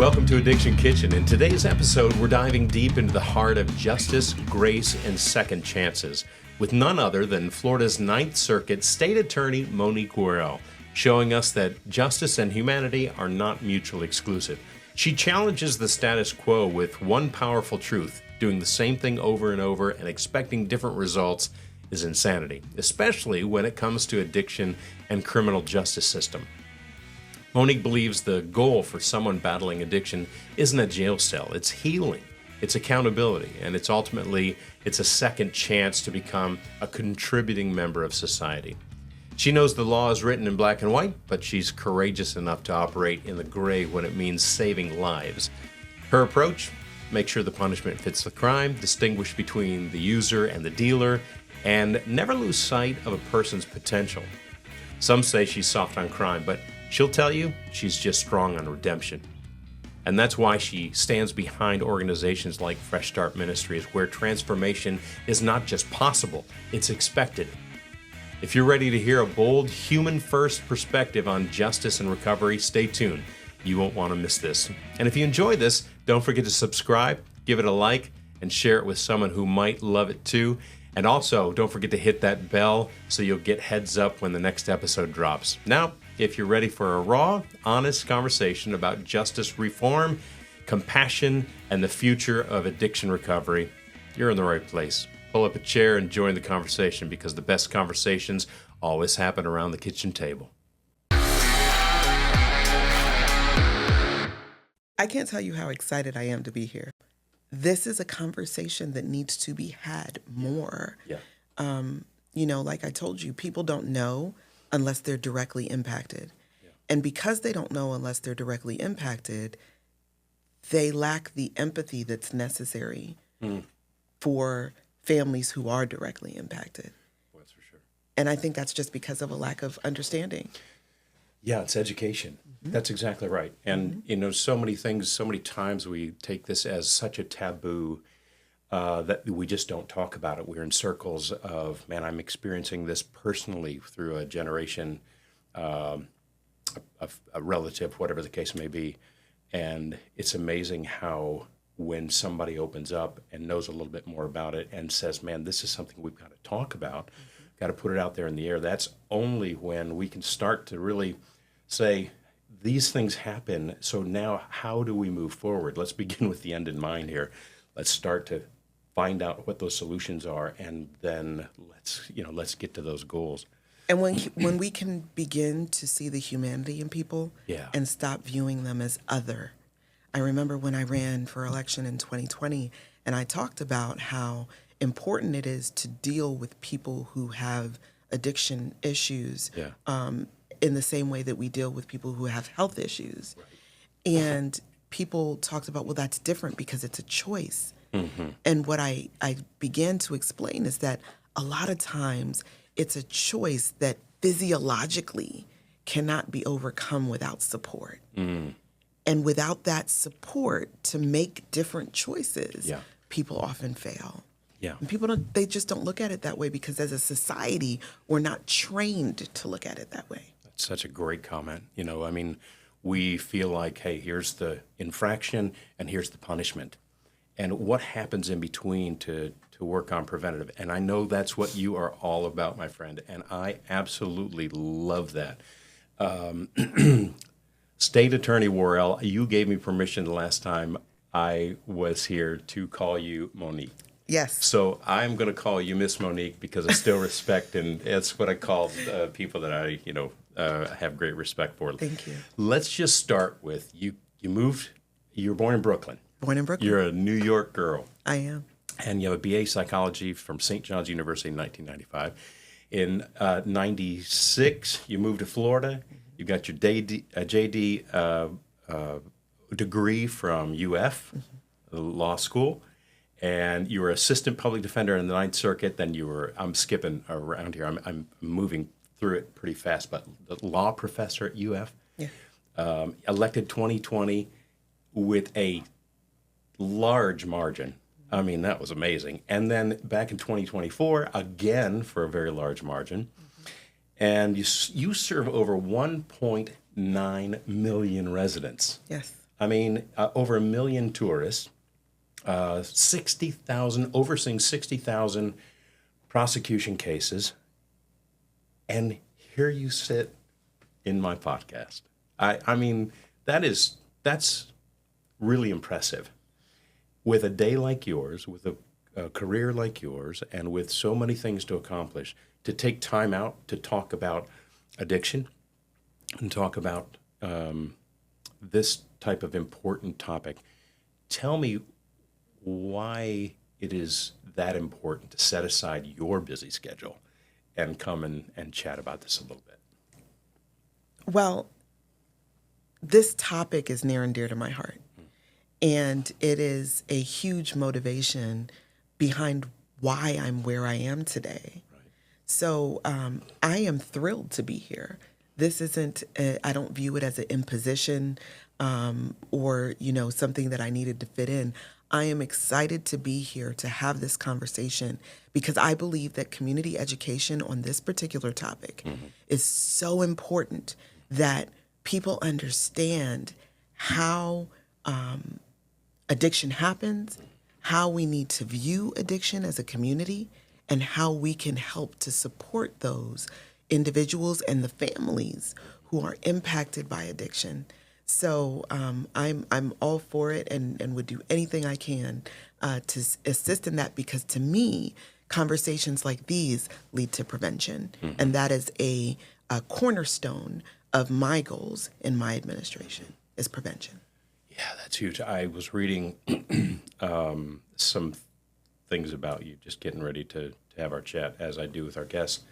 welcome to Addiction Kitchen. In today's episode, we're diving deep into the heart of justice, grace, and second chances with none other than Florida's Ninth Circuit State Attorney Monique Worrell, showing us that justice and humanity are not mutually exclusive. She challenges the status quo with one powerful truth: doing the same thing over and over and expecting different results is insanity, especially when it comes to addiction and criminal justice system. Monique believes the goal for someone battling addiction isn't a jail cell. It's healing, it's accountability, and it's a second chance to become a contributing member of society. She knows the law is written in black and white, but she's courageous enough to operate in the gray when it means saving lives. Her approach: make sure the punishment fits the crime, distinguish between the user and the dealer, and never lose sight of a person's potential. Some say she's soft on crime, but she'll tell you she's just strong on redemption. And that's why she stands behind organizations like Fresh Start Ministries, where transformation is not just possible, it's expected. If you're ready to hear a bold, human-first perspective on justice and recovery, stay tuned. You won't want to miss this. And if you enjoy this, don't forget to subscribe, give it a like, and share it with someone who might love it too. And also, don't forget to hit that bell so you'll get heads up when the next episode drops. Now, if you're ready for a raw, honest conversation about justice reform, compassion, and the future of addiction recovery, you're in the right place. Pull up a chair and join the conversation, because the best conversations always happen around the kitchen table. I can't tell you how excited I am to be here. This is a conversation that needs to be had more. Yeah. Like I told you, people don't know unless they're directly impacted. Yeah. And because they don't know unless they're directly impacted, they lack the empathy that's necessary for families who are directly impacted. Well, that's for sure. And I think that's just because of a lack of understanding. Yeah, it's education. Mm-hmm. That's exactly right. And, so many things, so many times we take this as such a taboo that we just don't talk about it. We're in circles of, man, I'm experiencing this personally through a generation, a relative, whatever the case may be. And it's amazing how when somebody opens up and knows a little bit more about it and says, man, this is something we've got to talk about, got to put it out there in the air, that's only when we can start to really say, these things happen, so now how do we move forward? Let's begin with the end in mind here. Let's start to find out what those solutions are, and then let's get to those goals. And when we can begin to see the humanity in people and stop viewing them as other. I remember when I ran for election in 2020, and I talked about how important it is to deal with people who have addiction issues in the same way that we deal with people who have health issues. Right. And people talked about, well, that's different because it's a choice. Mm-hmm. And what I began to explain is that a lot of times it's a choice that physiologically cannot be overcome without support. Mm. And without that support to make different choices, people often fail. Yeah. And people they just don't look at it that way, because as a society, we're not trained to look at it that way. That's such a great comment. We feel like, hey, here's the infraction and here's the punishment. And what happens in between to work on preventative? And I know that's what you are all about, my friend, and I absolutely love that. State Attorney Worrell, you gave me permission the last time I was here to call you Monique. Yes. So I'm going to call you Miss Monique, because I still respect, and it's what I call people that I, have great respect for. Thank you. Let's just start with you were born in Brooklyn. Born in Brooklyn. You're a New York girl. I am. And you have a BA psychology from St. John's University in 1995. In 96, you moved to Florida. You got your JD degree from UF, law school. And you were assistant public defender in the Ninth Circuit. Then I'm skipping around here. I'm moving through it pretty fast, but the law professor at UF. Yeah. Elected 2020 with a large margin. I mean, that was amazing. And then back in 2024, again for a very large margin. And you serve over 1.9 million residents. Yes. I mean, over 1 million tourists, 60,000, overseeing 60,000 prosecution cases. And here you sit in my podcast. I mean, that's really impressive. With a day like yours, with a career like yours, and with so many things to accomplish, to take time out to talk about addiction and talk about this type of important topic. Tell me why it is that important to set aside your busy schedule and come and chat about this a little bit. Well, this topic is near and dear to my heart. And it is a huge motivation behind why I'm where I am today. Right. So I am thrilled to be here. This isn't, I don't view it as an imposition or, something that I needed to fit in. I am excited to be here to have this conversation because I believe that community education on this particular topic is so important that people understand how addiction happens, how we need to view addiction as a community, and how we can help to support those individuals and the families who are impacted by addiction. So I'm all for it and would do anything I can to assist in that because to me, conversations like these lead to prevention. And that is a cornerstone of my goals in my administration is prevention. Yeah, that's huge. I was reading some things about you, just getting ready to have our chat, as I do with our guests.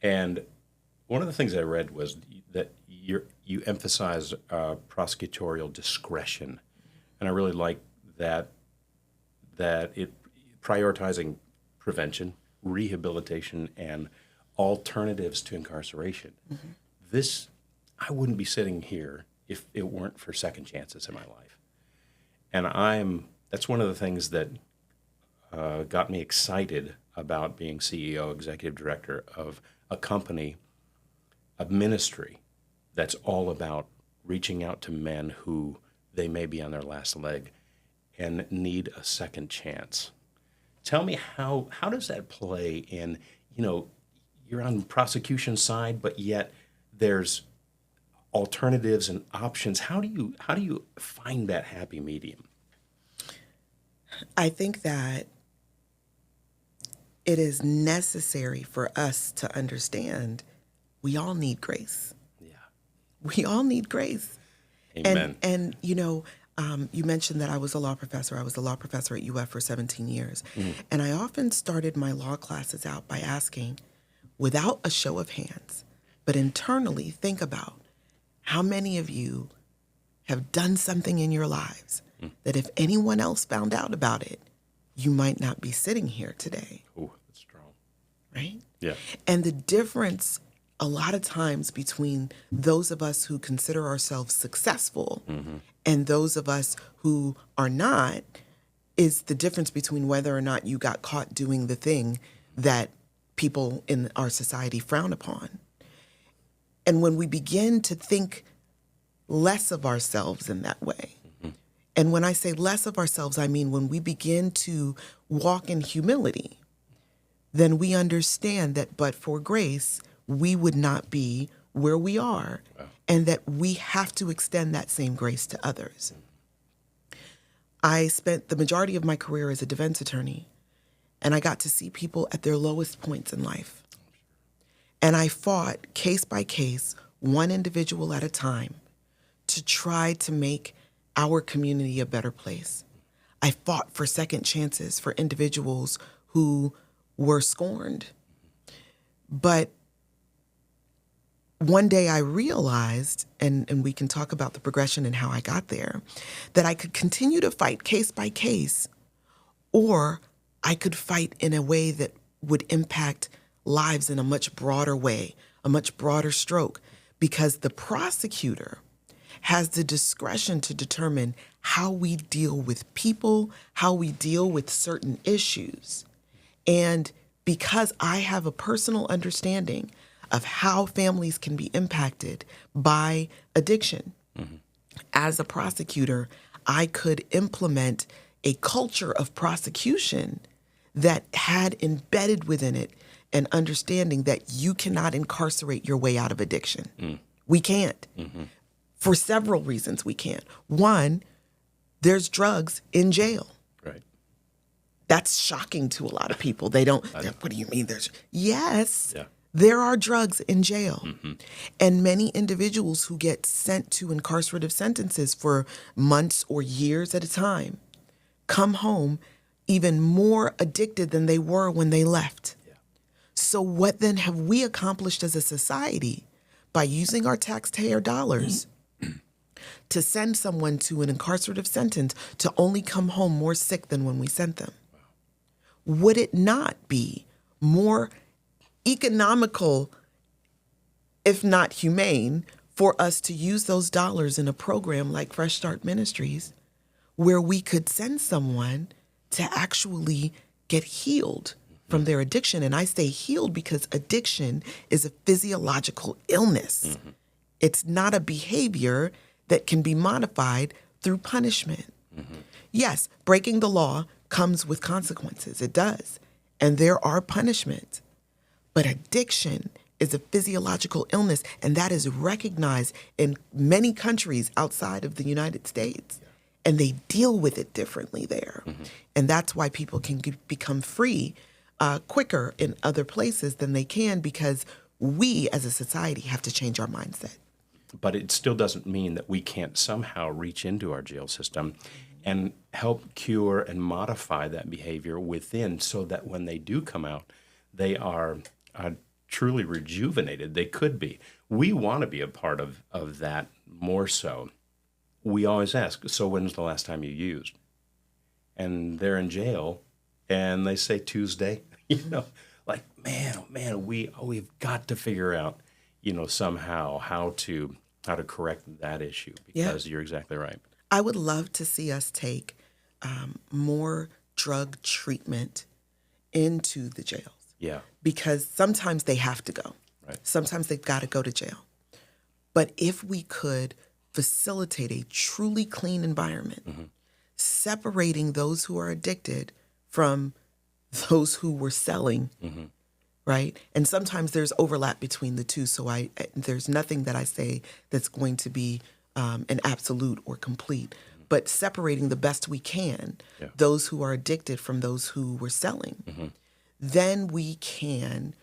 And one of the things I read was that you emphasize prosecutorial discretion, and I really like that it prioritizing prevention, rehabilitation, and alternatives to incarceration. This, I wouldn't be sitting here if it weren't for second chances in my life. And that's one of the things that got me excited about being CEO, executive director of a company, a ministry that's all about reaching out to men who they may be on their last leg and need a second chance. Tell me how does that play in, you're on the prosecution side, but yet there's alternatives and options. How do you find that happy medium? I think that it is necessary for us to understand we all need grace. Yeah. We all need grace. Amen. And you mentioned that I was a law professor. I was a law professor at UF for 17 years. And I often started my law classes out by asking, without a show of hands, but internally think about how many of you have done something in your lives that if anyone else found out about it, you might not be sitting here today. Oh, that's strong. Right? Yeah. And the difference a lot of times between those of us who consider ourselves successful and those of us who are not is the difference between whether or not you got caught doing the thing that people in our society frown upon. And when we begin to think less of ourselves in that way, and when I say less of ourselves, I mean when we begin to walk in humility, then we understand that but for grace, we would not be where we are, and that we have to extend that same grace to others. I spent the majority of my career as a defense attorney, and I got to see people at their lowest points in life. And I fought case by case, one individual at a time, to try to make our community a better place. I fought for second chances for individuals who were scorned. But one day I realized, and we can talk about the progression and how I got there, that I could continue to fight case by case, or I could fight in a way that would impact lives in a much broader way, a much broader stroke, because the prosecutor has the discretion to determine how we deal with people, how we deal with certain issues. And because I have a personal understanding of how families can be impacted by addiction, as a prosecutor, I could implement a culture of prosecution that had embedded within it an understanding that you cannot incarcerate your way out of addiction. We can't. For several reasons we can't. One, there's drugs in jail. Right. That's shocking to a lot of people. They don't, what do you mean there's, yes, Yeah. there are drugs in jail. And many individuals who get sent to incarcerative sentences for months or years at a time come home even more addicted than they were when they left. Yeah. So what then have we accomplished as a society by using our taxpayer dollars to send someone to an incarcerative sentence to only come home more sick than when we sent them? Would it not be more economical, if not humane, for us to use those dollars in a program like Fresh Start Ministries, where we could send someone to actually get healed from their addiction? And I say healed because addiction is a physiological illness. It's not a behavior that can be modified through punishment. Yes, breaking the law comes with consequences. It does. And there are punishments. But addiction is a physiological illness, and that is recognized in many countries outside of the United States. And they deal with it differently there. And that's why people can become free quicker in other places than they can, because we as a society have to change our mindset. But it still doesn't mean that we can't somehow reach into our jail system and help cure and modify that behavior within, so that when they do come out, they are truly rejuvenated. They could be. We want to be a part of that more so. We always ask, so when's the last time you used? And they're in jail, and they say Tuesday. Like, man, oh man, we've got to figure out, somehow how to correct that issue, because you're exactly right. I would love to see us take more drug treatment into the jails. Yeah. Because sometimes they have to go. Right. Sometimes they've got to go to jail. But if we could facilitate a truly clean environment, separating those who are addicted from those who were selling, right? And sometimes there's overlap between the two. So there's nothing that I say that's going to be an absolute or complete. But separating the best we can, those who are addicted from those who were selling, then we can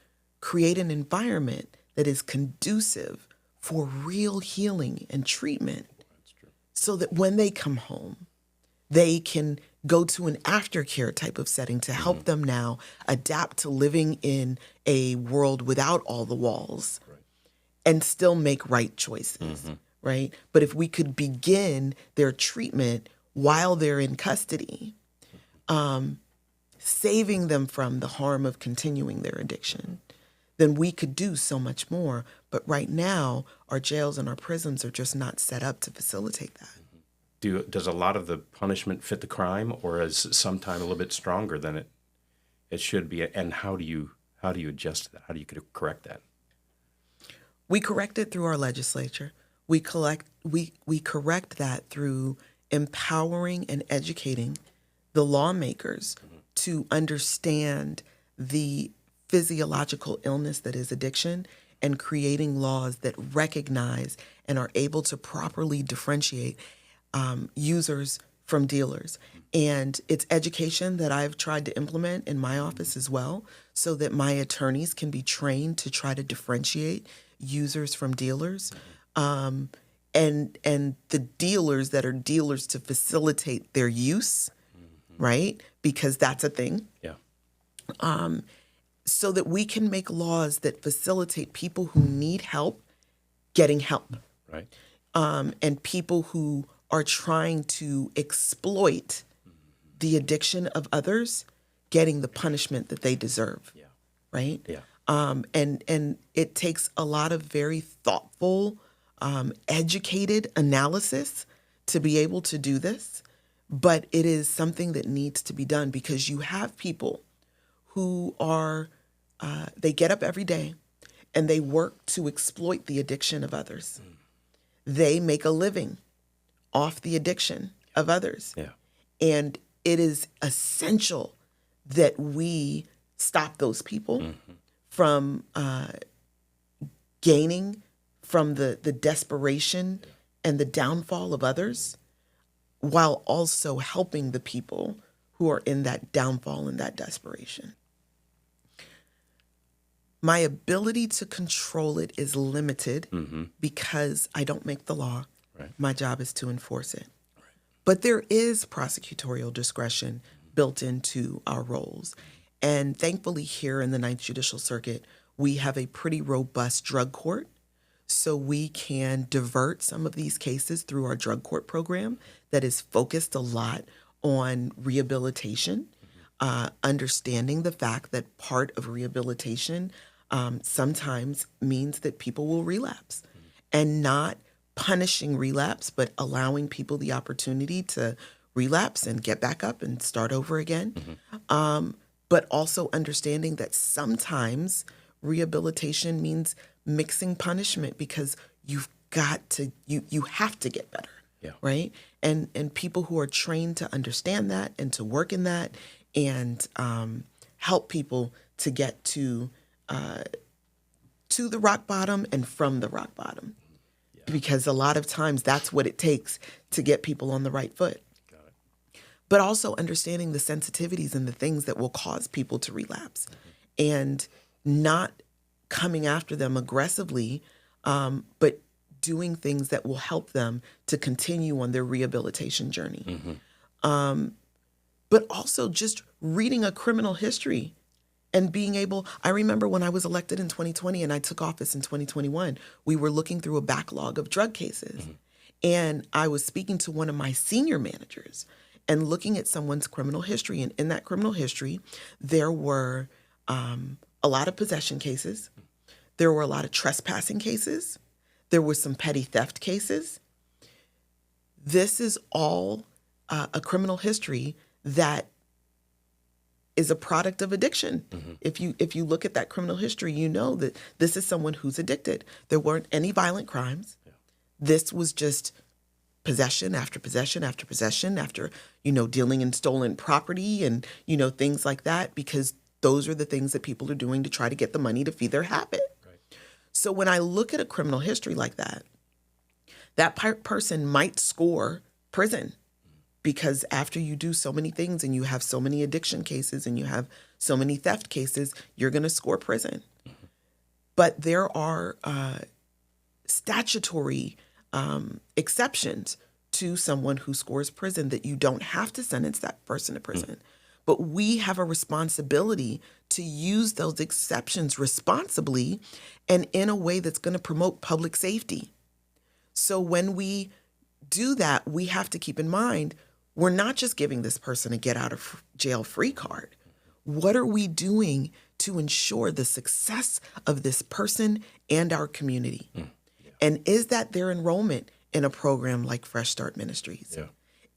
create an environment that is conducive for real healing and treatment. That's true. So that when they come home, they can go to an aftercare type of setting to help them now adapt to living in a world without all the walls and still make right choices, right? But if we could begin their treatment while they're in custody, saving them from the harm of continuing their addiction, then we could do so much more. But right now, our jails and our prisons are just not set up to facilitate that. Does a lot of the punishment fit the crime, or is sometimes a little bit stronger than it should be? And how do you adjust that? How do you correct that? We correct it through our legislature. We correct that through empowering and educating the lawmakers to understand the physiological illness that is addiction, and creating laws that recognize and are able to properly differentiate users from dealers. And it's education that I've tried to implement in my office as well, so that my attorneys can be trained to try to differentiate users from dealers, and the dealers that are dealers to facilitate their use, right? Because that's a thing. Yeah. So that we can make laws that facilitate people who need help getting help. Right. And people who are trying to exploit the addiction of others getting the punishment that they deserve. Yeah. Right? Yeah. And it takes a lot of very thoughtful, educated analysis to be able to do this. But it is something that needs to be done, because you have people who are, they get up every day and they work to exploit the addiction of others. They make a living off the addiction of others. Yeah. And it is essential that we stop those people from gaining from the desperation and the downfall of others, while also helping the people who are in that downfall and that desperation. My ability to control it is limited because I don't make the law. Right. My job is to enforce it. Right. But there is prosecutorial discretion built into our roles. And thankfully here in the Ninth Judicial Circuit, we have a pretty robust drug court. So we can divert some of these cases through our drug court program that is focused a lot on rehabilitation, understanding the fact that part of rehabilitation sometimes means that people will relapse, and not punishing relapse, but allowing people the opportunity to relapse and get back up and start over again. But also understanding that sometimes rehabilitation means mixing punishment, because you've got to, you have to get better. Yeah. Right. And people who are trained to understand that and to work in that and help people to get to the rock bottom and from the rock bottom. Yeah. Because a lot of times that's what it takes to get people on the right foot. Got it. But also understanding the sensitivities and the things that will cause people to relapse, and not coming after them aggressively, but doing things that will help them to continue on their rehabilitation journey. But also just reading a criminal history and being able, I remember when I was elected in 2020 and I took office in 2021, we were looking through a backlog of drug cases. And I was speaking to one of my senior managers and looking at someone's criminal history. And in that criminal history, there were a lot of possession cases. There were a lot of trespassing cases. There were some petty theft cases. This is all a criminal history that is a product of addiction. If you look at that criminal history, you know that this is someone who's addicted. There weren't any violent crimes. Yeah. This was just possession after possession after possession after, dealing in stolen property and, things like that, because those are the things that people are doing to try to get the money to feed their habit. Right. So when I look at a criminal history like that, that person might score prison, because after you do so many things and you have so many addiction cases and you have so many theft cases, you're going to score prison. But there are statutory exceptions to someone who scores prison, that you don't have to sentence that person to prison. But we have a responsibility to use those exceptions responsibly and in a way that's going to promote public safety. So when we do that, we have to keep in mind, we're not just giving this person a get out of jail free card. What are we doing to ensure the success of this person and our community? Yeah. And is that their enrollment in a program like Fresh Start Ministries? Yeah.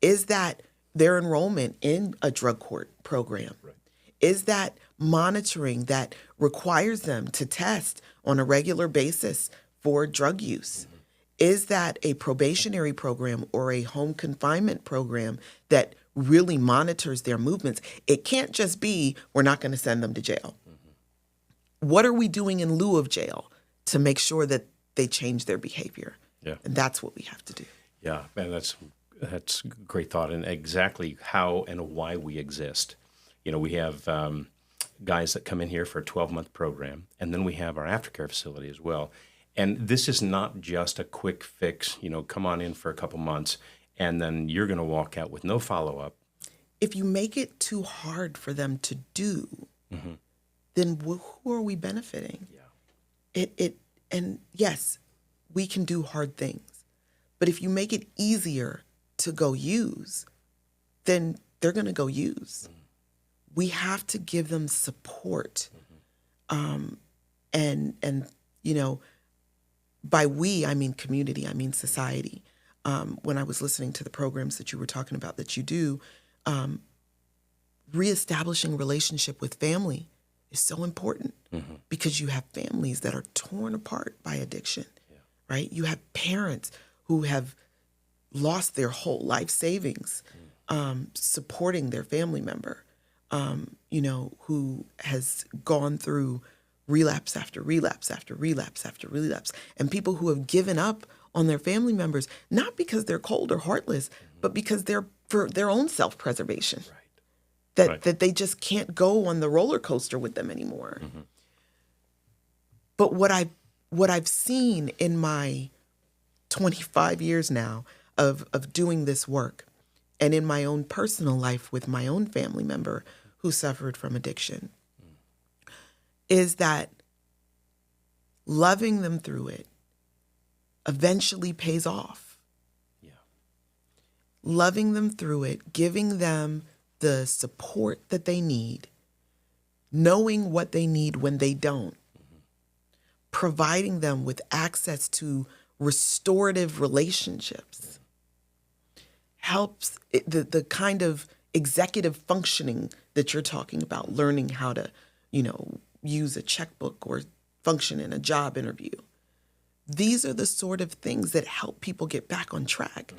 Is that their enrollment in a drug court program? Right. Is that monitoring that requires them to test on a regular basis for drug use? Is that a probationary program or a home confinement program that really monitors their movements? It can't just be, we're not going to send them to jail. What are we doing in lieu of jail to make sure that they change their behavior? Yeah. And that's what we have to do. Yeah, and that's a great thought, and exactly how and why we exist. We have guys that come in here for a 12-month program, and then we have our aftercare facility as well. And this is not just a quick fix, come on in for a couple months, and then you're going to walk out with no follow-up. If you make it too hard for them to do, then who are we benefiting? Yeah. And yes, we can do hard things. But if you make it easier to go use, then they're going to go use. We have to give them support. And by we, I mean community, I mean society. When I was listening to the programs that you were talking about that you do, reestablishing relationship with family is so important, because you have families that are torn apart by addiction, right? You have parents who have lost their whole life savings supporting their family member, who has gone through relapse after relapse after relapse after relapse, and people who have given up on their family members, not because they're cold or heartless, but because they're for their own self-preservation. Right. That they just can't go on the roller coaster with them anymore. Mm-hmm. But what I've seen in my 25 years now of doing this work, and in my own personal life with my own family member who suffered from addiction, is that loving them through it eventually pays off. Yeah. Loving them through it, giving them the support that they need, knowing what they need when they don't, providing them with access to restorative relationships, helps the kind of executive functioning that you're talking about, learning how to, use a checkbook or function in a job interview. These are the sort of things that help people get back on track.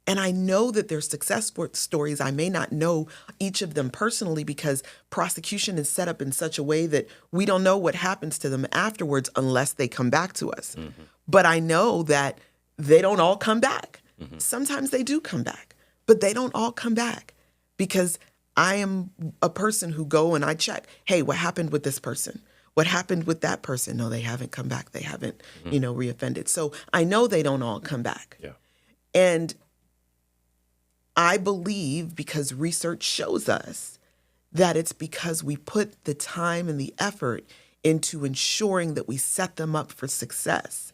And I know that there's success stories. I may not know each of them personally because prosecution is set up in such a way that we don't know what happens to them afterwards unless they come back to us. Mm-hmm. But I know that they don't all come back. Mm-hmm. Sometimes they do come back, but they don't all come back because I am a person who go and I check, hey, what happened with this person? What happened with that person? No, they haven't come back. They haven't, reoffended. So I know they don't all come back. Yeah. And I believe, because research shows us, that it's because we put the time and the effort into ensuring that we set them up for success.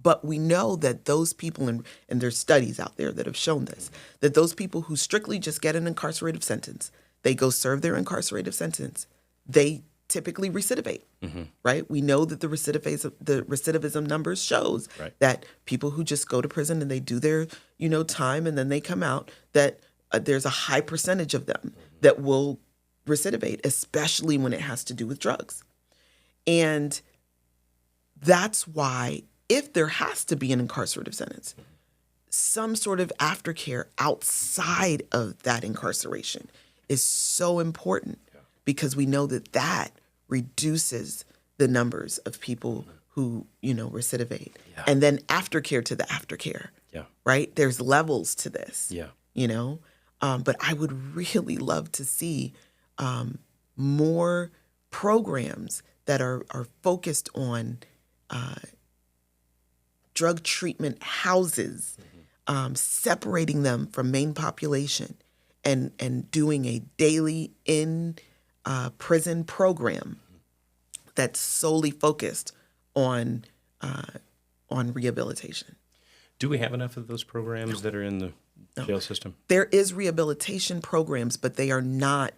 But we know that those people, and there's studies out there that have shown this, that those people who strictly just get an incarcerative sentence, they go serve their incarcerative sentence, they typically recidivate, right? We know that the recidivism numbers shows that people who just go to prison and they do their, time and then they come out, that there's a high percentage of them that will recidivate, especially when it has to do with drugs. And that's why, if there has to be an incarcerative sentence, some sort of aftercare outside of that incarceration is so important, because we know that that reduces the numbers of people who, recidivate. Yeah. And then aftercare to the aftercare, right? There's levels to this, but I would really love to see more programs that are focused on drug treatment houses, separating them from main population and doing a daily in-prison program that's solely focused on rehabilitation. Do we have enough of those programs that are in the jail system? There is rehabilitation programs, but they are not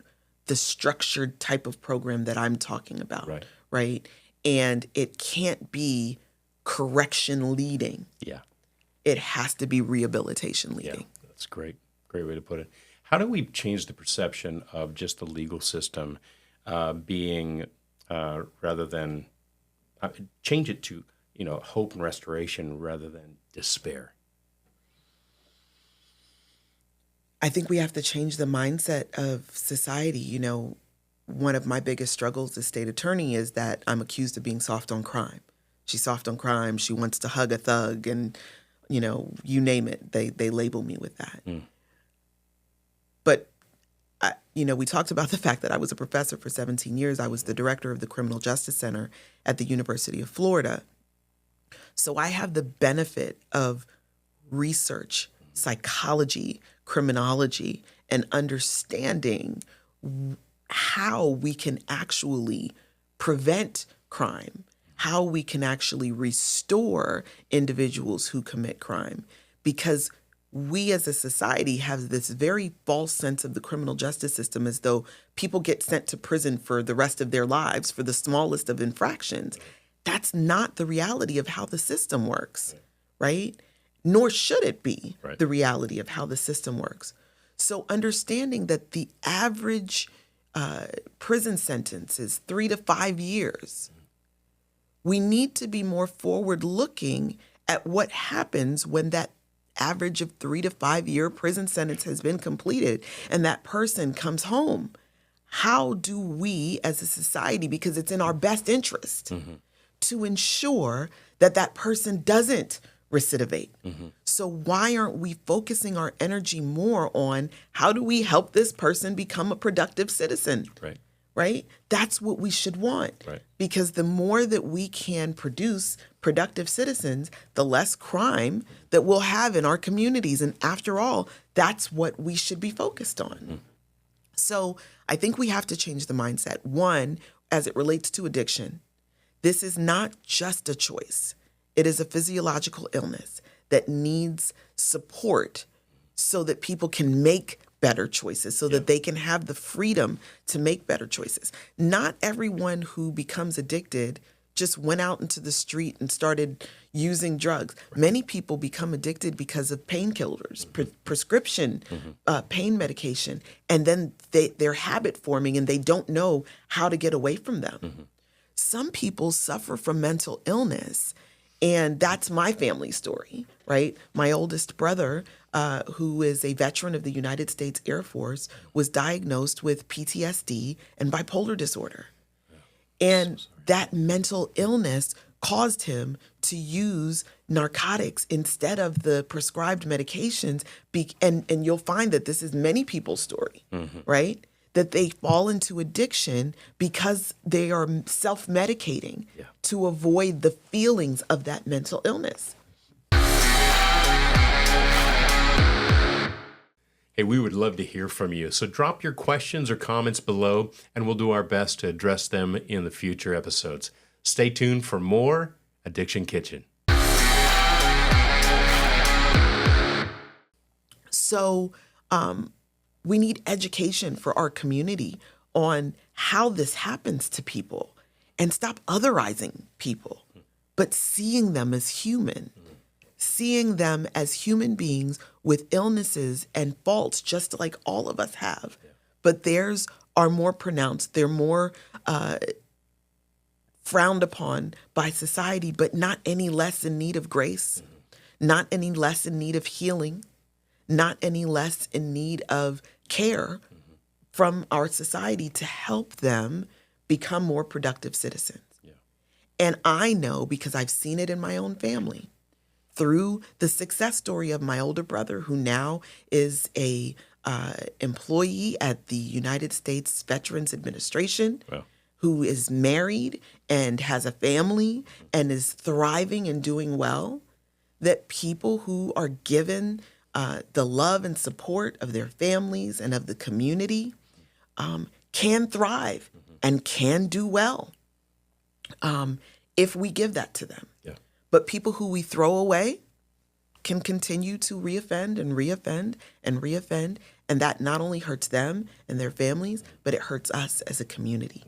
the structured type of program that I'm talking about, right? And it can't be correction leading. Yeah. It has to be rehabilitation leading. Yeah, that's great. Great way to put it. How do we change the perception of just the legal system being, rather than, change it to, hope and restoration rather than despair? I think we have to change the mindset of society. One of my biggest struggles as state attorney is that I'm accused of being soft on crime. She's soft on crime. She wants to hug a thug, and, you name it. They label me with that. But, we talked about the fact that I was a professor for 17 years. I was the director of the Criminal Justice Center at the University of Florida. So I have the benefit of research, psychology, criminology, and understanding how we can actually prevent crime, how we can actually restore individuals who commit crime. Because we as a society have this very false sense of the criminal justice system, as though people get sent to prison for the rest of their lives for the smallest of infractions. That's not the reality of how the system works, right? Nor should it be the reality of how the system works. So understanding that the average prison sentence is 3 to 5 years, we need to be more forward-looking at what happens when that average of 3 to 5 year prison sentence has been completed and that person comes home, how do we as a society, because it's in our best interest to ensure that that person doesn't recidivate? So why aren't we focusing our energy more on how do we help this person become a productive citizen? Right? That's what we should want. Because the more that we can produce productive citizens, the less crime that we'll have in our communities. And after all, that's what we should be focused on. So I think we have to change the mindset. One, as it relates to addiction, this is not just a choice. It is a physiological illness that needs support so that people can make better choices, so that they can have the freedom to make better choices. Not everyone who becomes addicted just went out into the street and started using drugs. Many people become addicted because of painkillers, prescription pain medication, and then they're habit forming and they don't know how to get away from them. Some people suffer from mental illness, and that's my family story, right? My oldest brother, who is a veteran of the United States Air Force, was diagnosed with PTSD and bipolar disorder. And that mental illness caused him to use narcotics instead of the prescribed medications. And you'll find that this is many people's story, right? That they fall into addiction because they are self-medicating to avoid the feelings of that mental illness. Hey, we would love to hear from you. So drop your questions or comments below, and we'll do our best to address them in the future episodes. Stay tuned for more Addiction Kitchen. So we need education for our community on how this happens to people, and stop otherizing people, but seeing them as human. Seeing them as human beings with illnesses and faults just like all of us have. But theirs are more pronounced. They're more frowned upon by society, but not any less in need of grace, not any less in need of healing, not any less in need of care from our society to help them become more productive citizens. And I know, because I've seen it in my own family, through the success story of my older brother, who now is a employee at the United States Veterans Administration, who is married and has a family and is thriving and doing well, that people who are given the love and support of their families and of the community can thrive and can do well if we give that to them. But people who we throw away can continue to reoffend and reoffend and reoffend. And that not only hurts them and their families, but it hurts us as a community.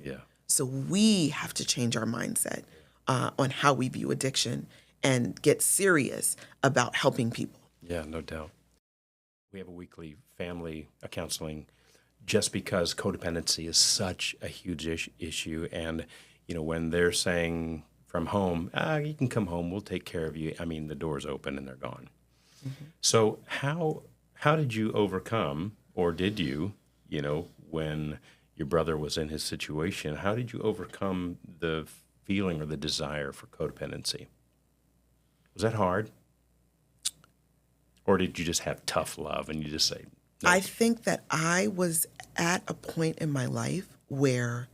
So we have to change our mindset on how we view addiction and get serious about helping people. No doubt. We have a weekly family counseling just because codependency is such a huge issue. And, you know, when they're saying from home, you can come home, we'll take care of you. I mean, the door's open and they're gone. So how did you overcome, or did you, you know, when your brother was in his situation, how did you overcome the feeling or the desire for codependency? Was that hard? Or did you just have tough love and you just say, no? I think that I was at a point in my life where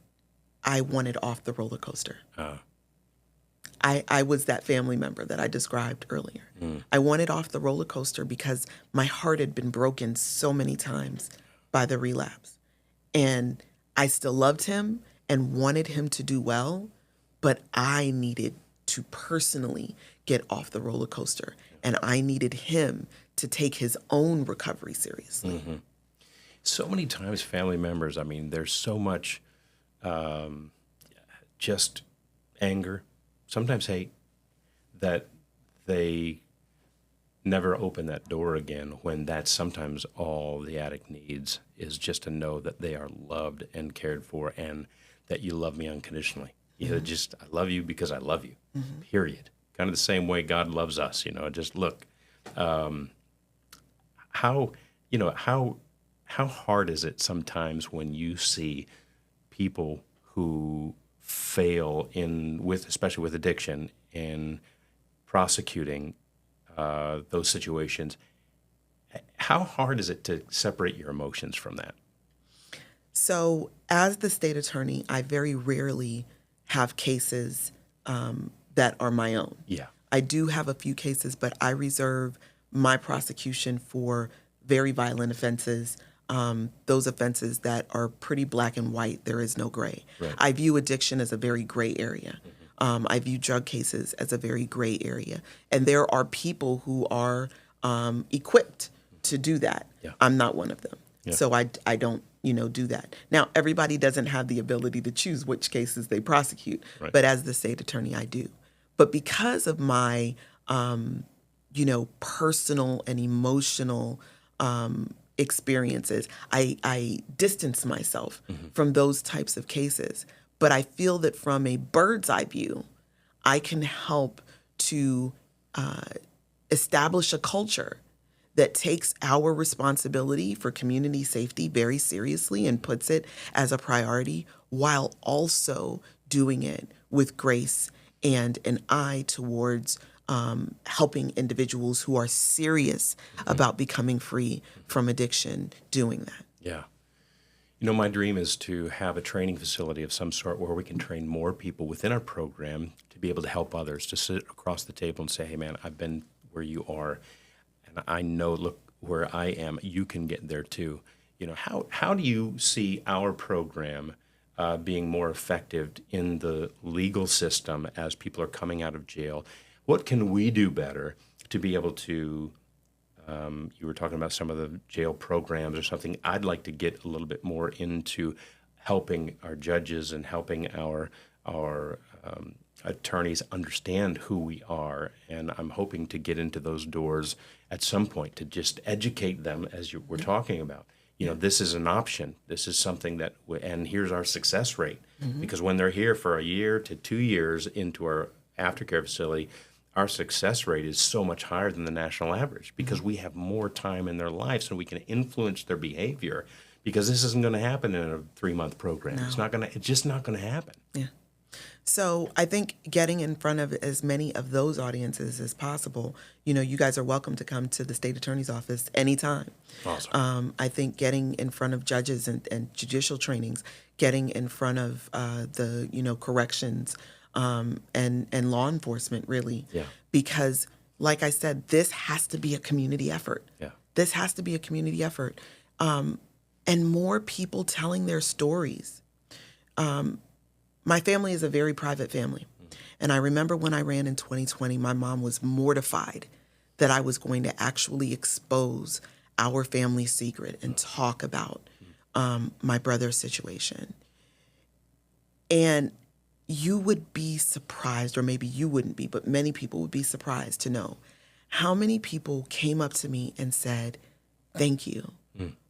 I wanted off the roller coaster. I was that family member that I described earlier. I wanted off the roller coaster because my heart had been broken so many times by the relapse. And I still loved him and wanted him to do well, but I needed to personally get off the roller coaster. And I needed him to take his own recovery seriously. So many times family members, I mean, there's so much just anger, sometimes hate, that they never open that door again, when that's sometimes all the addict needs, is just to know that they are loved and cared for, and that you love me unconditionally. You know, just, I love you because I love you, period. Kind of the same way God loves us, you know, just look. how you know how hard is it sometimes when you see people who fail especially with addiction in prosecuting those situations? How hard is it to separate your emotions from that? So, as the state attorney, I very rarely have cases that are my own. Yeah. I do have a few cases, but I reserve my prosecution for very violent offenses, those offenses that are pretty black and white. There is no gray. Right. I view addiction as a very gray area. I view drug cases as a very gray area. And there are people who are equipped to do that. Yeah. I'm not one of them. Yeah. So I don't, do that. Now, everybody doesn't have the ability to choose which cases they prosecute. Right. But as the state attorney, I do. But because of my, personal and emotional experiences, I distance myself from those types of cases. But I feel that from a bird's eye view, I can help to establish a culture that takes our responsibility for community safety very seriously and puts it as a priority, while also doing it with grace and an eye towards helping individuals who are serious about becoming free from addiction doing that. Yeah. My dream is to have a training facility of some sort where we can train more people within our program to be able to help others, to sit across the table and say, hey, man, I've been where you are, and I know, look where I am, you can get there too. How do you see our program being more effective in the legal system as people are coming out of jail? What can we do better to be able to, you were talking about some of the jail programs or something. I'd like to get a little bit more into helping our judges and helping our attorneys understand who we are. And I'm hoping to get into those doors at some point to just educate them, as we're talking about. This is an option. This is something that, and here's our success rate. Because when they're here for a year to 2 years into our aftercare facility, our success rate is so much higher than the national average because we have more time in their lives and we can influence their behavior, because this isn't going to happen in a 3-month program. No. It's just not going to happen. Yeah. So I think getting in front of as many of those audiences as possible, you guys are welcome to come to the state attorney's office anytime. Awesome. I think getting in front of judges and judicial trainings, getting in front of the, corrections, and law enforcement, really. Yeah. Because, like I said, this has to be a community effort. Yeah. This has to be a community effort. And more people telling their stories. My family is a very private family. And I remember when I ran in 2020, my mom was mortified that I was going to actually expose our family secret and talk about my brother's situation. And you would be surprised, or maybe you wouldn't be, but many people would be surprised to know how many people came up to me and said, thank you.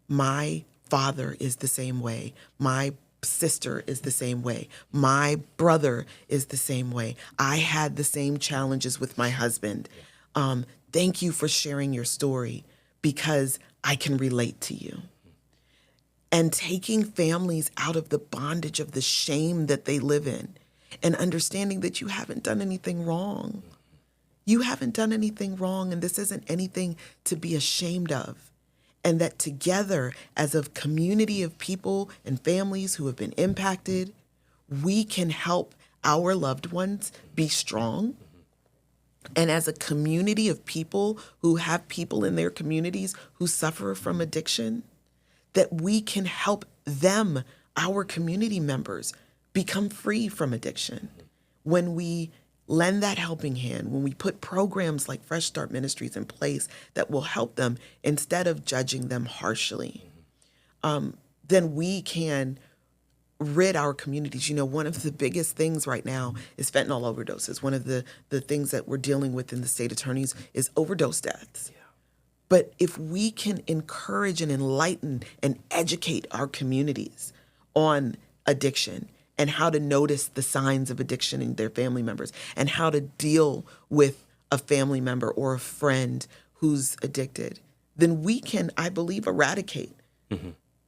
My father is the same way. My sister is the same way. My brother is the same way. I had the same challenges with my husband. Thank you for sharing your story, because I can relate to you. And taking families out of the bondage of the shame that they live in, and understanding that you haven't done anything wrong. You haven't done anything wrong, and this isn't anything to be ashamed of. And that together, as a community of people and families who have been impacted, we can help our loved ones be strong. And as a community of people who have people in their communities who suffer from addiction, that we can help them, our community members, become free from addiction. When we lend that helping hand, when we put programs like Fresh Start Ministries in place that will help them instead of judging them harshly, then we can rid our communities. One of the biggest things right now is fentanyl overdoses. One of the things that we're dealing with in the state attorneys is overdose deaths. Yeah. But if we can encourage and enlighten and educate our communities on addiction, and how to notice the signs of addiction in their family members, and how to deal with a family member or a friend who's addicted, then we can, I believe, eradicate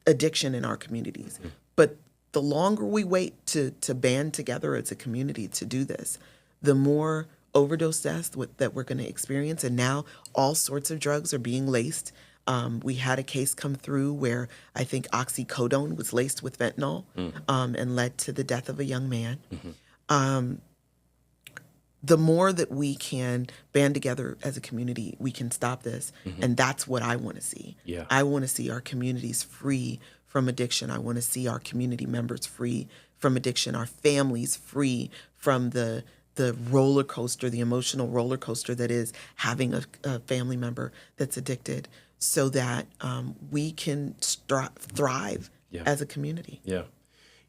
addiction in our communities. But the longer we wait to band together as a community to do this, the more overdose deaths that we're going to experience. And now all sorts of drugs are being laced. We had a case come through where I think oxycodone was laced with fentanyl and led to the death of a young man. The more that we can band together as a community, we can stop this. And that's what I want to see. Yeah. I want to see our communities free from addiction. I want to see our community members free from addiction, our families free from the roller coaster, the emotional roller coaster that is having a family member that's addicted, so that we can thrive as a community. Yeah.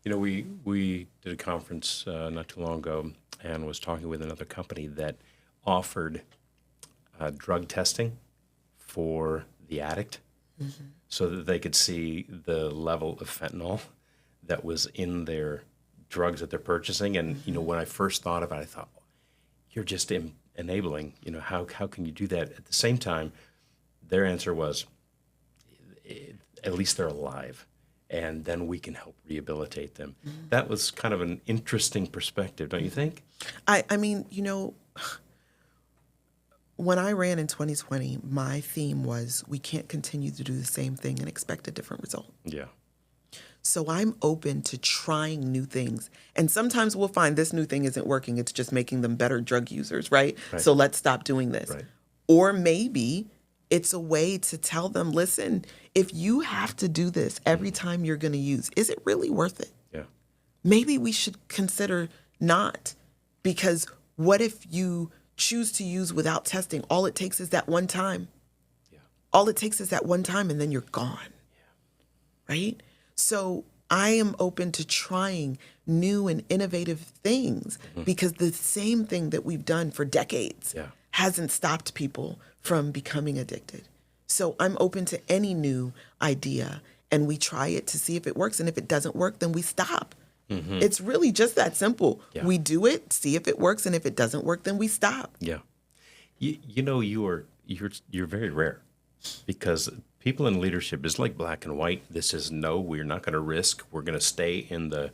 You know, we did a conference not too long ago and was talking with another company that offered drug testing for the addict so that they could see the level of fentanyl that was in their drugs that they're purchasing. And, you know, when I first thought about it, I thought, you're just enabling, you know, how can you do that? At the same time, their answer was, at least they're alive, and then we can help rehabilitate them. That was kind of an interesting perspective, don't you think? I mean, you know, when I ran in 2020, my theme was we can't continue to do the same thing and expect a different result. Yeah. So I'm open to trying new things. And sometimes we'll find this new thing isn't working. It's just making them better drug users, right? So let's stop doing this. Right. Or maybe it's a way to tell them, listen, if you have to do this every time you're going to use, is it really worth it? Yeah. Maybe we should consider not, because what if you choose to use without testing? All it takes is that one time. Yeah. All it takes is that one time, and then you're gone. Yeah. Right? So I am open to trying new and innovative things because the same thing that we've done for decades hasn't stopped people from becoming addicted. So I'm open to any new idea, and we try it to see if it works. And if it doesn't work, then we stop. It's really just that simple. Yeah. We do it, see if it works, and if it doesn't work, then we stop. Yeah. You know, you're very rare, because people in leadership is like black and white. This is no, we're not going to risk. We're going to stay in the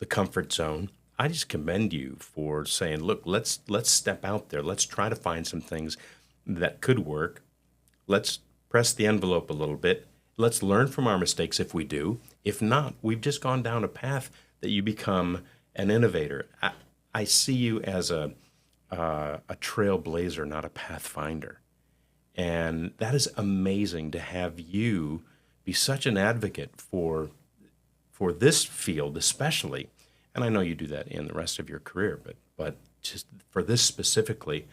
comfort zone. I just commend you for saying, look, let's step out there. Let's try to find some things that could work. Let's press the envelope a little bit. Let's learn from our mistakes if we do. If not, we've just gone down a path that you become an innovator. I see you as a trailblazer, not a pathfinder. And that is amazing to have you be such an advocate for this field especially. And I know you do that in the rest of your career, but just for this specifically,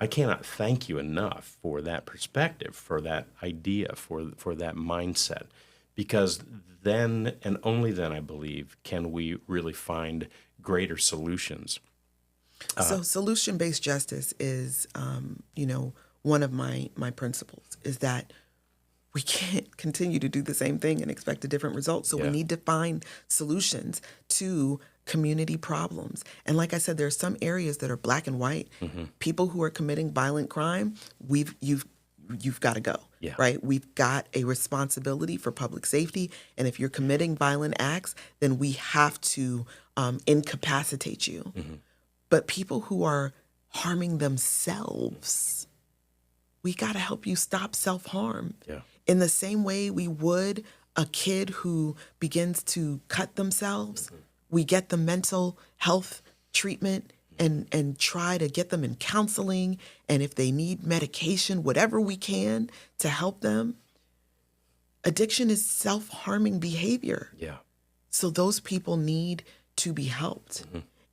I cannot thank you enough for that perspective, for that idea, for that mindset, because then and only then, I believe, can we really find greater solutions. So solution-based justice is, one of my principles is that we can't continue to do the same thing and expect a different result. So we need to find solutions to community problems. And like I said, there are some areas that are black and white. People who are committing violent crime, you've got to go, right? We've got a responsibility for public safety. And if you're committing violent acts, then we have to incapacitate you. But people who are harming themselves, we got to help you stop self-harm. In the same way we would a kid who begins to cut themselves, we get the mental health treatment and try to get them in counseling. And if they need medication, whatever we can to help them. Addiction is self-harming behavior. So those people need to be helped.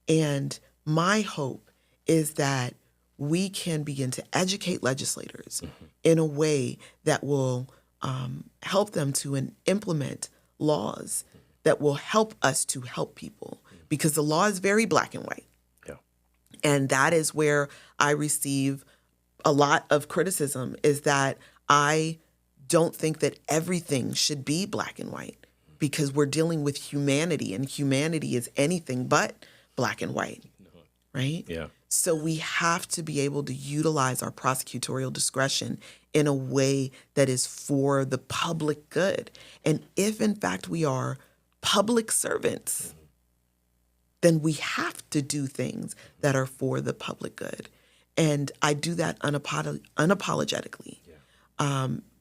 And my hope is that we can begin to educate legislators in a way that will help them to implement laws that will help us to help people, because the law is very black and white. And that is where I receive a lot of criticism, is that I don't think that everything should be black and white, because we're dealing with humanity, and humanity is anything but black and white, right? So we have to be able to utilize our prosecutorial discretion in a way that is for the public good. And if in fact we are public servants, then we have to do things that are for the public good. And I do that unapologetically,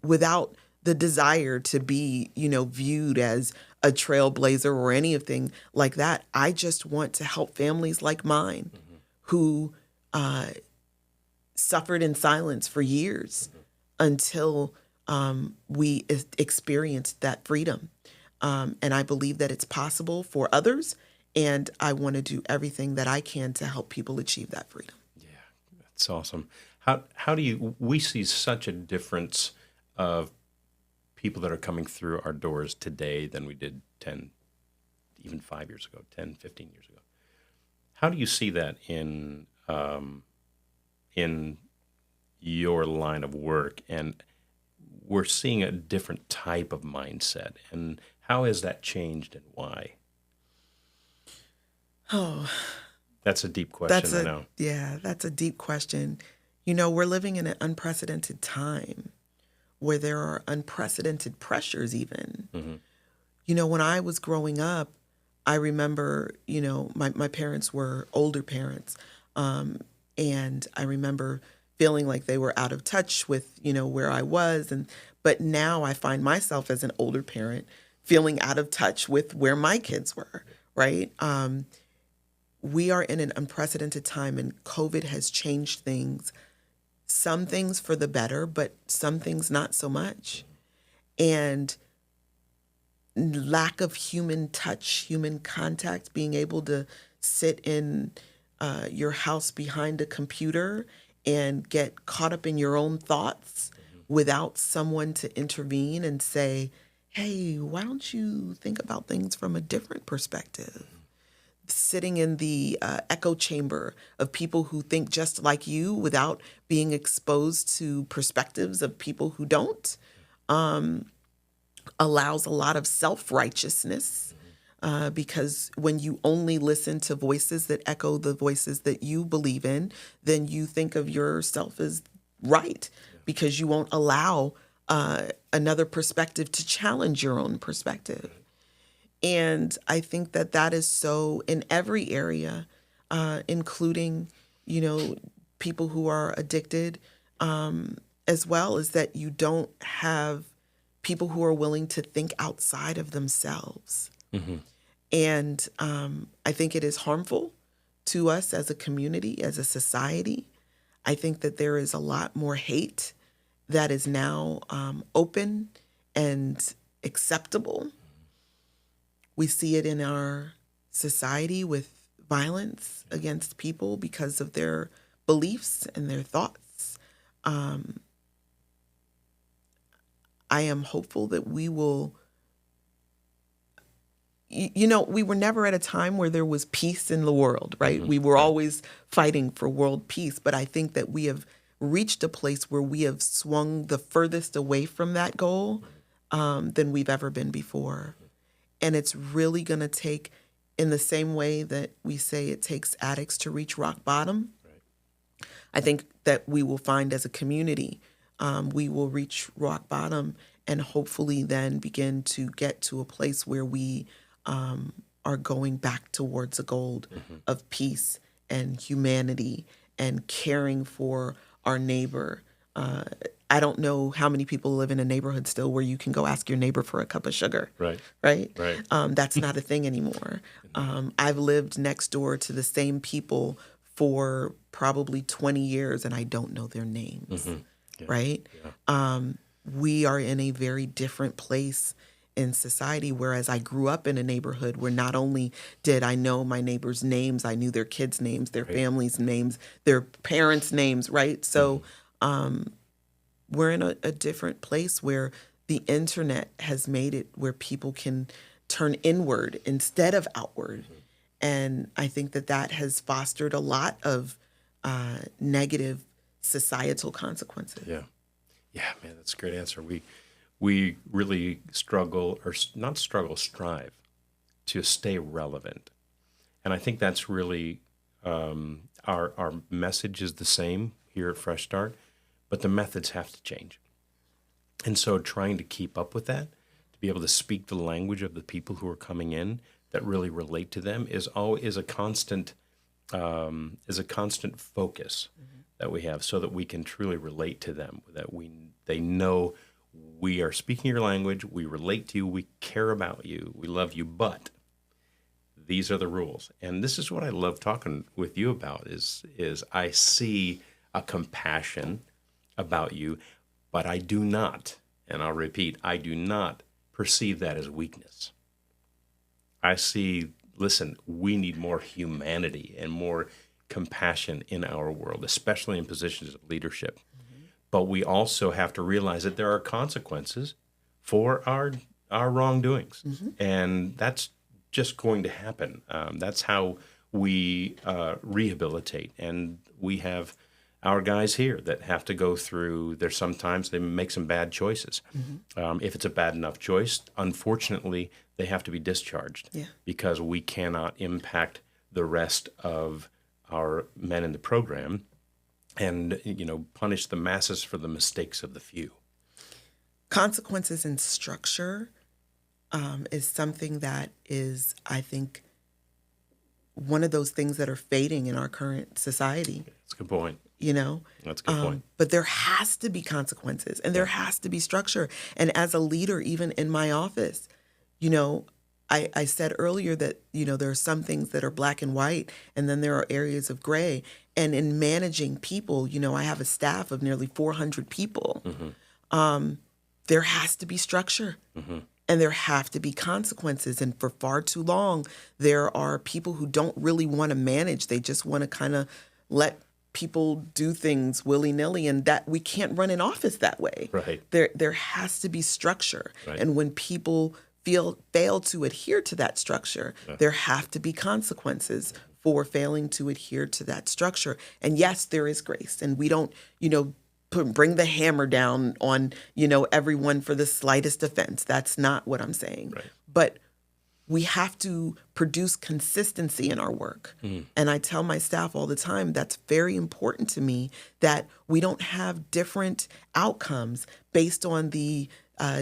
without the desire to be, viewed as a trailblazer or anything like that. I just want to help families like mine who suffered in silence for years until we experienced that freedom. And I believe that it's possible for others, and I want to do everything that I can to help people achieve that freedom. Yeah, that's awesome. How do we see such a difference of people that are coming through our doors today than we did 10, even 5 years ago, 10, 15 years ago? How do you see that in your line of work? And we're seeing a different type of mindset. And how has that changed and why? Oh, that's a deep question, I know. Yeah, that's a deep question. We're living in an unprecedented time where there are unprecedented pressures even. When I was growing up, I remember, my parents were older parents. And I remember feeling like they were out of touch with, where I was. But now I find myself as an older parent feeling out of touch with where my kids were, right? We are in an unprecedented time, and COVID has changed things. Some things for the better, but some things not so much. And lack of human touch, human contact, being able to sit in your house behind a computer and get caught up in your own thoughts without someone to intervene and say, hey, why don't you think about things from a different perspective? Sitting in the echo chamber of people who think just like you without being exposed to perspectives of people who don't allows a lot of self-righteousness. Because when you only listen to voices that echo the voices that you believe in, then you think of yourself as right because you won't allow another perspective to challenge your own perspective. And I think that that is so in every area, including, people who are addicted, as well as that you don't have people who are willing to think outside of themselves. And I think it is harmful to us as a community, as a society. I think that there is a lot more hate that is now open and acceptable. We see it in our society with violence against people because of their beliefs and their thoughts. I am hopeful that we will. We were never at a time where there was peace in the world, right? We were always fighting for world peace. But I think that we have reached a place where we have swung the furthest away from that goal than we've ever been before. And it's really going to take, in the same way that we say it takes addicts to reach rock bottom, I think that we will find as a community, we will reach rock bottom and hopefully then begin to get to a place where we are going back towards a goal of peace and humanity and caring for our neighbor. I don't know how many people live in a neighborhood still where you can go ask your neighbor for a cup of sugar. Right. That's not a thing anymore. I've lived next door to the same people for probably 20 years and I don't know their names. Right. We are in a very different place in society, whereas I grew up in a neighborhood where not only did I know my neighbors' names, I knew their kids' names, their families' names, their parents' names, right? So we're in a different place where the internet has made it where people can turn inward instead of outward. And I think that that has fostered a lot of negative societal consequences. Yeah, man, that's a great answer. We really struggle, or not struggle, strive to stay relevant. And I think that's really our message is the same here at Fresh Start. but the methods have to change. And so trying to keep up with that, to be able to speak the language of the people who are coming in that really relate to them is a constant focus that we have, so that we can truly relate to them, that they know we are speaking your language, we relate to you, we care about you, we love you, but these are the rules. And this is what I love talking with you about is I see a compassion about you, but I do not, and I'll repeat, I do not perceive that as weakness. I see, listen, we need more humanity and more compassion in our world, especially in positions of leadership. Mm-hmm. But we also have to realize that there are consequences for our wrongdoings. Mm-hmm. And that's just going to happen. That's how we rehabilitate. And we have our guys here that have to go through, sometimes they make some bad choices. Mm-hmm. If it's a bad enough choice, unfortunately, they have to be discharged because we cannot impact the rest of our men in the program and, punish the masses for the mistakes of the few. Consequences and structure is something that is, I think, one of those things that are fading in our current society. That's a good point. That's a good point. But there has to be consequences and there has to be structure. And as a leader, even in my office, I said earlier that, there are some things that are black and white, and then there are areas of gray. And in managing people, I have a staff of nearly 400 people. Mm-hmm. There has to be structure. Mm-hmm. And there have to be consequences. And for far too long, there are people who don't really want to manage. They just want to kind of let people do things willy-nilly, and that we can't run an office that way. Right. There has to be structure. Right. And when people fail to adhere to that structure, there have to be consequences for failing to adhere to that structure. And yes, there is grace. And we don't, bring the hammer down on, everyone for the slightest offense. That's not what I'm saying. Right. But we have to produce consistency in our work. Mm. And I tell my staff all the time, that's very important to me, that we don't have different outcomes based on the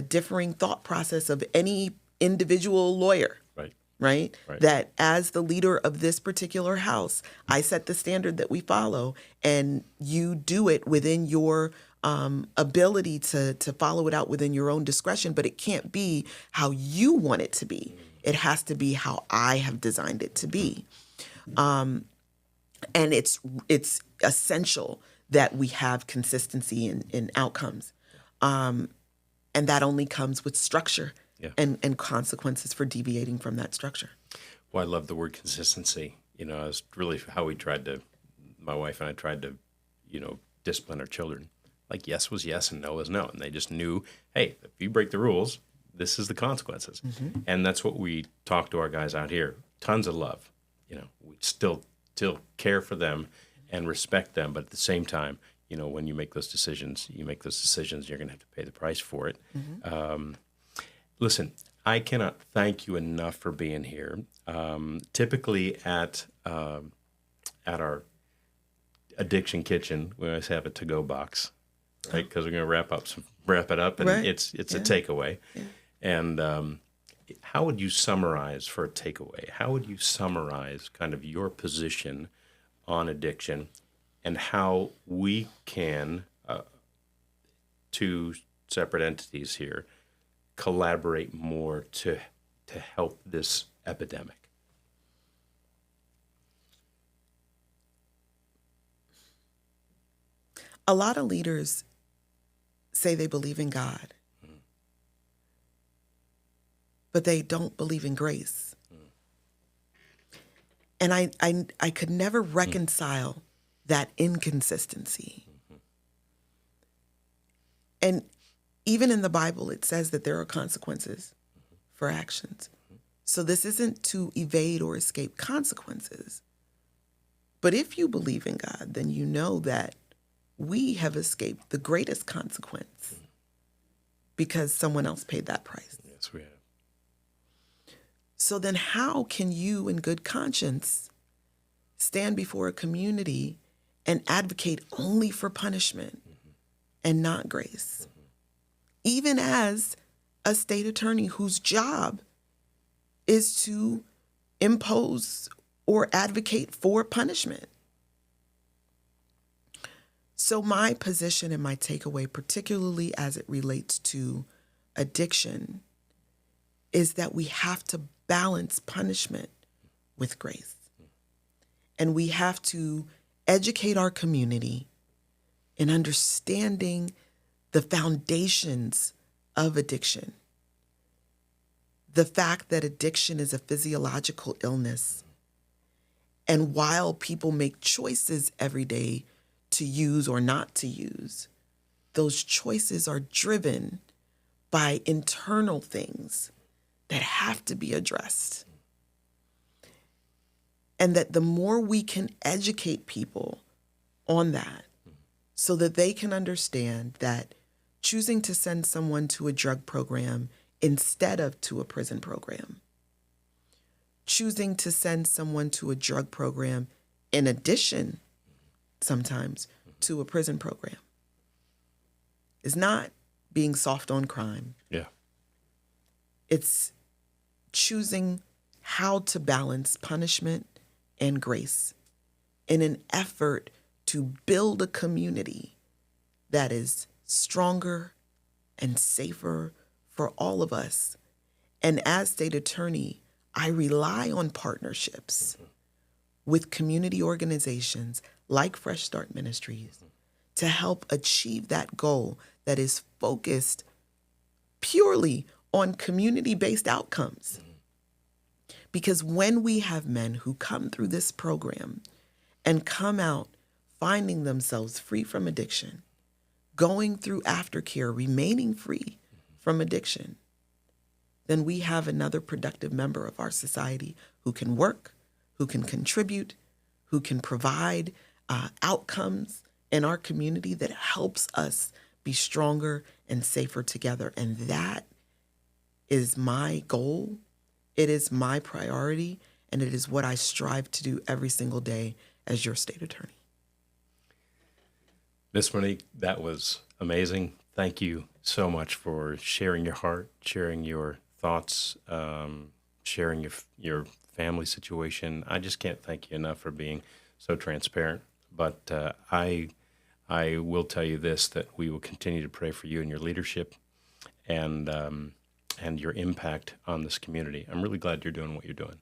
differing thought process of any individual lawyer. Right? That as the leader of this particular house, I set the standard that we follow, and you do it within your ability to follow it out within your own discretion, but it can't be how you want it to be. It has to be how I have designed it to be. And it's essential that we have consistency in outcomes. And that only comes with structure. Yeah. And consequences for deviating from that structure. Well, I love the word consistency. It's really how my wife and I tried to, discipline our children. Like yes was yes and no was no. And they just knew, hey, if you break the rules, this is the consequences. Mm-hmm. And that's what we talk to our guys out here. Tons of love. We still care for them and respect them. But at the same time, when you make those decisions, you're going to have to pay the price for it. Mm-hmm. Listen, I cannot thank you enough for being here. Typically at our addiction kitchen, we always have a to-go box, right? Because we're going to wrap it up, and it's a takeaway. Yeah. And how would you summarize for a takeaway? How would you summarize kind of your position on addiction and how we can, two separate entities here, collaborate more to help this epidemic? A lot of leaders say they believe in God, but they don't believe in grace. And I could never reconcile that inconsistency. And even in the Bible, it says that there are consequences for actions. So this isn't to evade or escape consequences. But if you believe in God, then you know that we have escaped the greatest consequence because someone else paid that price. Yes, we have. So then how can you in good conscience stand before a community and advocate only for punishment and not grace. Even as a state attorney whose job is to impose or advocate for punishment. So my position and my takeaway, particularly as it relates to addiction, is that we have to balance punishment with grace. And we have to educate our community in understanding the foundations of addiction. The fact that addiction is a physiological illness. And while people make choices every day to use or not to use, those choices are driven by internal things that have to be addressed. And that the more we can educate people on that, so that they can understand that choosing to send someone to a drug program instead of to a prison program, choosing to send someone to a drug program in addition, sometimes, to a prison program, is not being soft on crime. Yeah. It's choosing how to balance punishment and grace in an effort to build a community that is stronger and safer for all of us. And as state attorney, I rely on partnerships with community organizations like Fresh Start Ministries to help achieve that goal that is focused purely on community-based outcomes. Because when we have men who come through this program and come out finding themselves free from addiction, going through aftercare, remaining free from addiction, then we have another productive member of our society who can work, who can contribute, who can provide outcomes in our community that helps us be stronger and safer together. And that is my goal. It is my priority, and it is what I strive to do every single day as your state attorney. Miss Monique, that was amazing. Thank you so much for sharing your heart, sharing your thoughts, sharing your family situation. I just can't thank you enough for being so transparent. But I will tell you this, that we will continue to pray for you and your leadership and your impact on this community. I'm really glad you're doing what you're doing.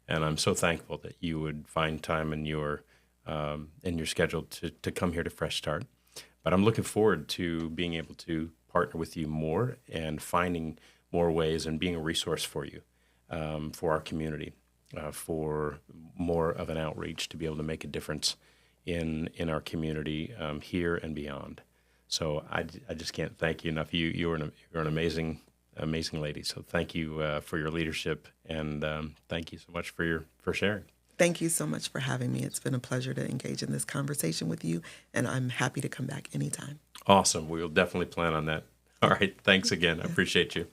And I'm so thankful that you would find time in your schedule to come here to Fresh Start. But I'm looking forward to being able to partner with you more and finding more ways and being a resource for you, for our community, for more of an outreach to be able to make a difference in our community here and beyond. So I just can't thank you enough. You're an amazing lady. So thank you for your leadership, and thank you so much for sharing. Thank you so much for having me. It's been a pleasure to engage in this conversation with you, and I'm happy to come back anytime. Awesome. We will definitely plan on that. All right. Thanks again. I appreciate you.